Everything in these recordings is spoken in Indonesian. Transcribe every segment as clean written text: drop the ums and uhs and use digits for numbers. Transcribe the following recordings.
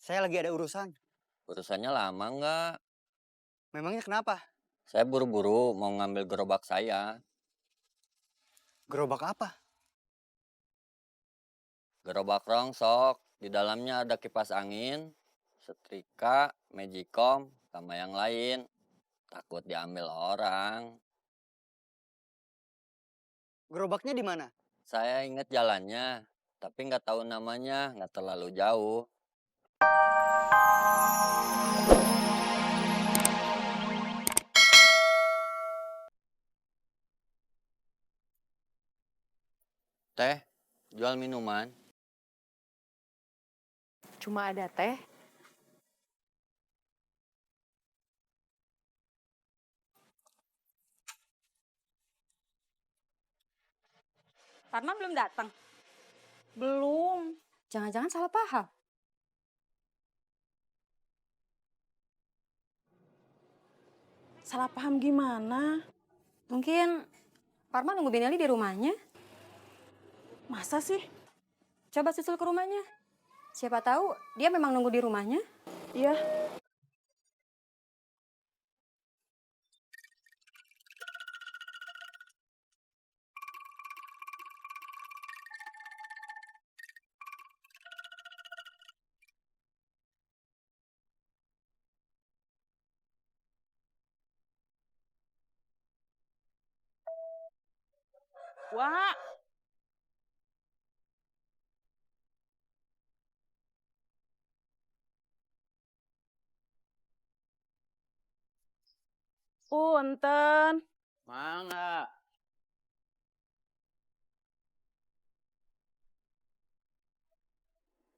Saya lagi ada urusan. Urusannya lama nggak? Memangnya kenapa? Saya buru-buru mau ngambil gerobak saya. Gerobak apa? Gerobak rongsok. Di dalamnya ada kipas angin, setrika, magicom, sama yang lain. Takut diambil orang. Gerobaknya di mana? Saya ingat jalannya, tapi nggak tahu namanya, nggak terlalu jauh. Teh, jual minuman. Cuma ada teh. Parman belum datang. Belum. Jangan-jangan salah paham. Salah paham gimana? Mungkin Parman nunggu Binali di rumahnya. Masa sih? Coba susul ke rumahnya. Siapa tahu dia memang nunggu di rumahnya. Iya. Wah, punten. Mangga.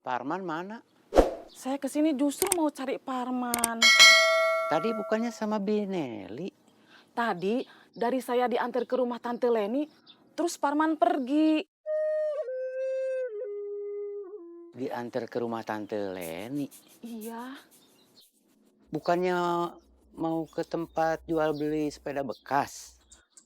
Parman mana? Saya kesini justru mau cari Parman. Tadi bukannya sama Bineli? Tadi dari saya diantar ke rumah Tante Leni, terus Parman pergi. Diantar ke rumah Tante Leni? Iya, Bukannya mau ke tempat jual beli sepeda bekas?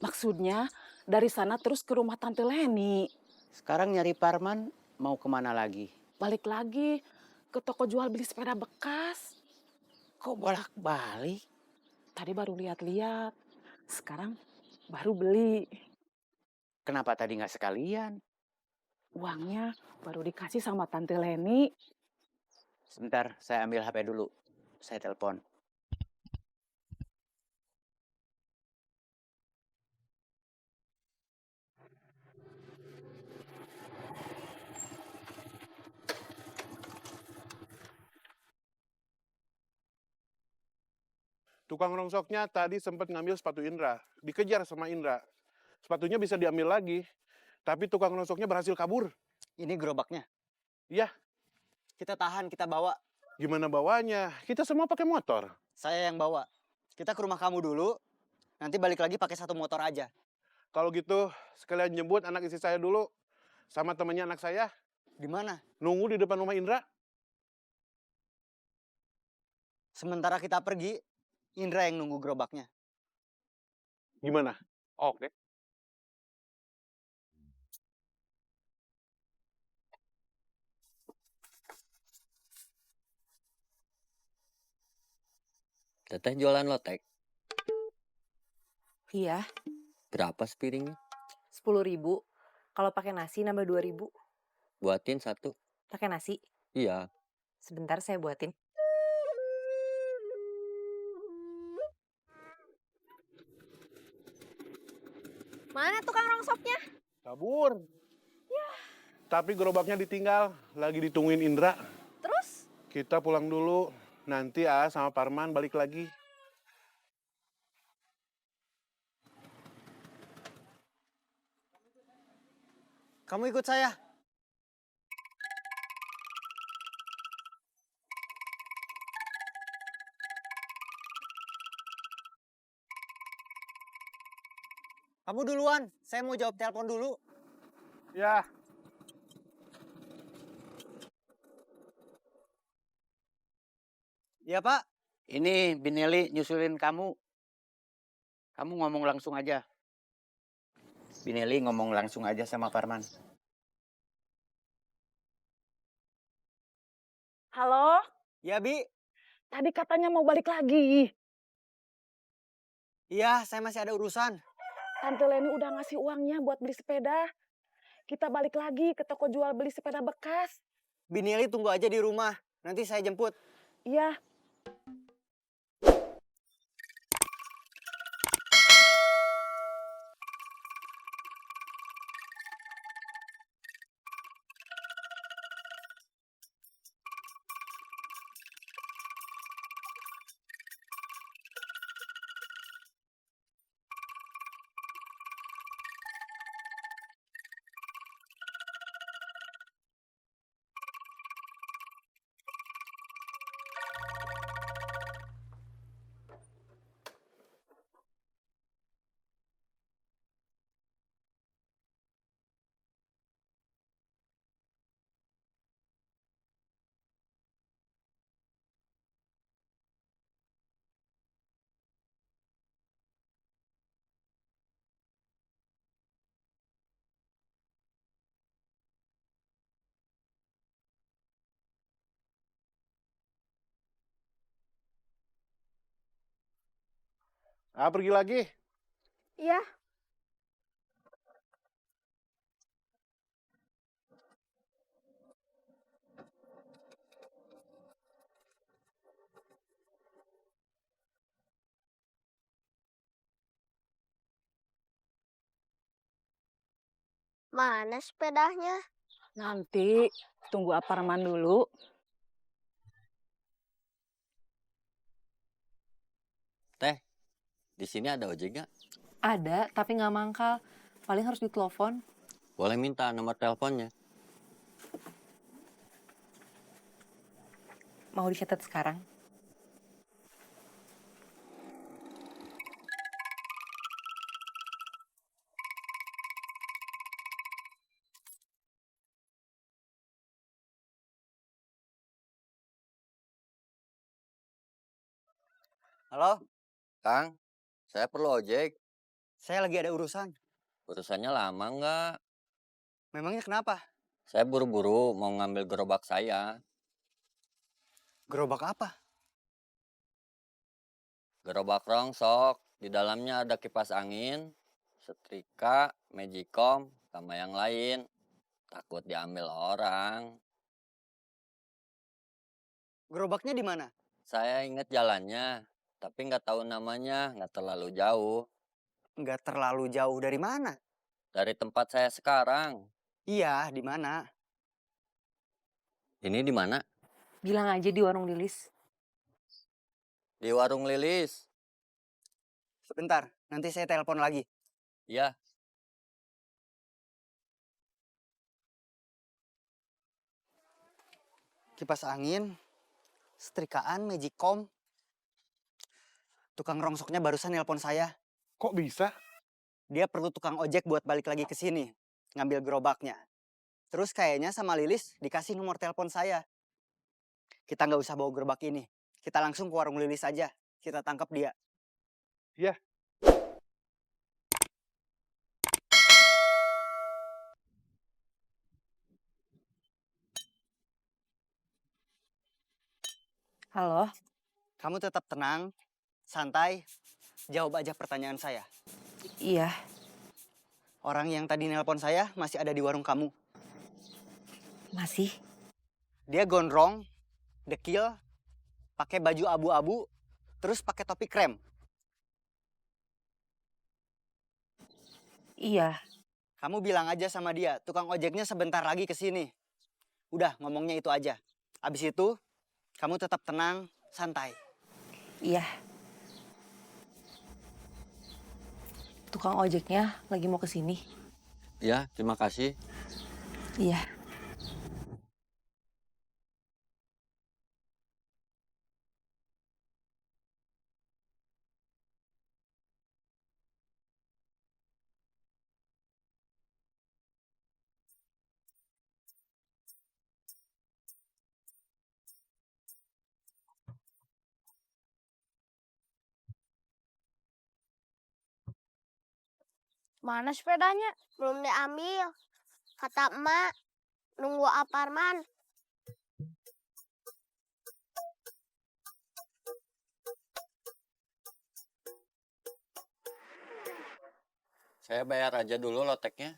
maksudnya dari sana terus ke rumah Tante Leni. Sekarang nyari Parman mau kemana lagi? Balik lagi ke toko jual beli sepeda bekas. Kok bolak-balik? Tadi baru lihat-lihat, sekarang baru beli. Kenapa tadi nggak sekalian? Uangnya baru dikasih sama Tante Leni. Sebentar, saya ambil HP dulu. Saya telepon. Tukang rongsoknya tadi sempat ngambil sepatu Indra, dikejar sama Indra. Sepatunya bisa diambil lagi, tapi tukang rongsoknya berhasil kabur. Ini gerobaknya. Iya, Kita tahan, kita bawa. gimana bawanya? Kita semua pakai motor. Saya yang bawa. Kita ke rumah kamu dulu. Nanti balik lagi pakai satu motor aja. Kalau gitu, sekalian jemput anak istri saya dulu, sama temannya anak saya, Di mana? nunggu di depan rumah Indra. Sementara kita pergi, Indra yang nunggu gerobaknya. Gimana? Oke. Teteh jualan lotek. Iya, Berapa sepiringnya? 10.000. Kalau pakai nasi nambah 2.000. Buatin satu. Pakai nasi. Iya. Sebentar saya buatin. Mana tukang rongsoknya? Kabur. Tapi gerobaknya ditinggal, lagi ditungguin Indra. Terus? Kita pulang dulu, nanti sama Parman balik lagi. Kamu ikut saya. Kamu duluan, saya mau jawab telepon dulu. Ya, Iya, Pak. Ini Bineli nyusulin kamu. Kamu ngomong langsung aja. Bineli ngomong langsung aja sama Parman. Halo, Ya, Bi. Tadi katanya mau balik lagi. Iya, saya masih ada urusan. Tante Leni udah ngasih uangnya buat beli sepeda. Kita balik lagi ke toko jual beli sepeda bekas. Binili tunggu aja di rumah. Nanti saya jemput. Iya. Ah, pergi lagi. Iya. Mana sepedanya? Nanti tunggu Aparman dulu. Teh, di sini ada ojek nggak? Ada, tapi nggak mangkal. Paling harus ditelepon. Boleh minta nomor teleponnya. Mau dicatat sekarang? Halo, Kang, saya perlu ojek. saya lagi ada urusan. Urusannya lama nggak? Memangnya kenapa? Saya buru-buru mau ngambil gerobak saya. Gerobak apa? Gerobak rongsok. Di dalamnya ada kipas angin, setrika, magicom, sama yang lain. Takut diambil orang. Gerobaknya di mana? Saya ingat jalannya, tapi nggak tahu namanya, nggak terlalu jauh. Nggak terlalu jauh dari mana? Dari tempat saya sekarang. Iya, di mana? Ini di mana? Bilang aja di warung Lilis. Di warung Lilis. Sebentar, nanti saya telepon lagi. Ya, Kipas angin, setrikaan, magicom. Tukang rongsoknya barusan nelpon saya. Kok bisa? Dia perlu tukang ojek buat balik lagi ke sini, ngambil gerobaknya. Terus kayaknya sama Lilis dikasih nomor telepon saya. Kita nggak usah bawa gerobak ini. Kita langsung ke warung Lilis aja. Kita tangkap dia. Ya. Halo, Kamu tetap tenang, santai, jawab aja pertanyaan saya. iya, Orang yang tadi nelpon saya masih ada di warung kamu. masih. Dia gondrong, dekil, pakai baju abu-abu, terus pakai topi krem. Iya, Kamu bilang aja sama dia, tukang ojeknya sebentar lagi ke sini. Udah, ngomongnya itu aja. Abis itu, kamu tetap tenang, santai. iya. Tukang ojeknya lagi mau ke sini. ya, terima kasih. Iya. Mana sepedanya? Belum diambil. Kata emak, nunggu Aparman. Saya bayar aja dulu loteknya.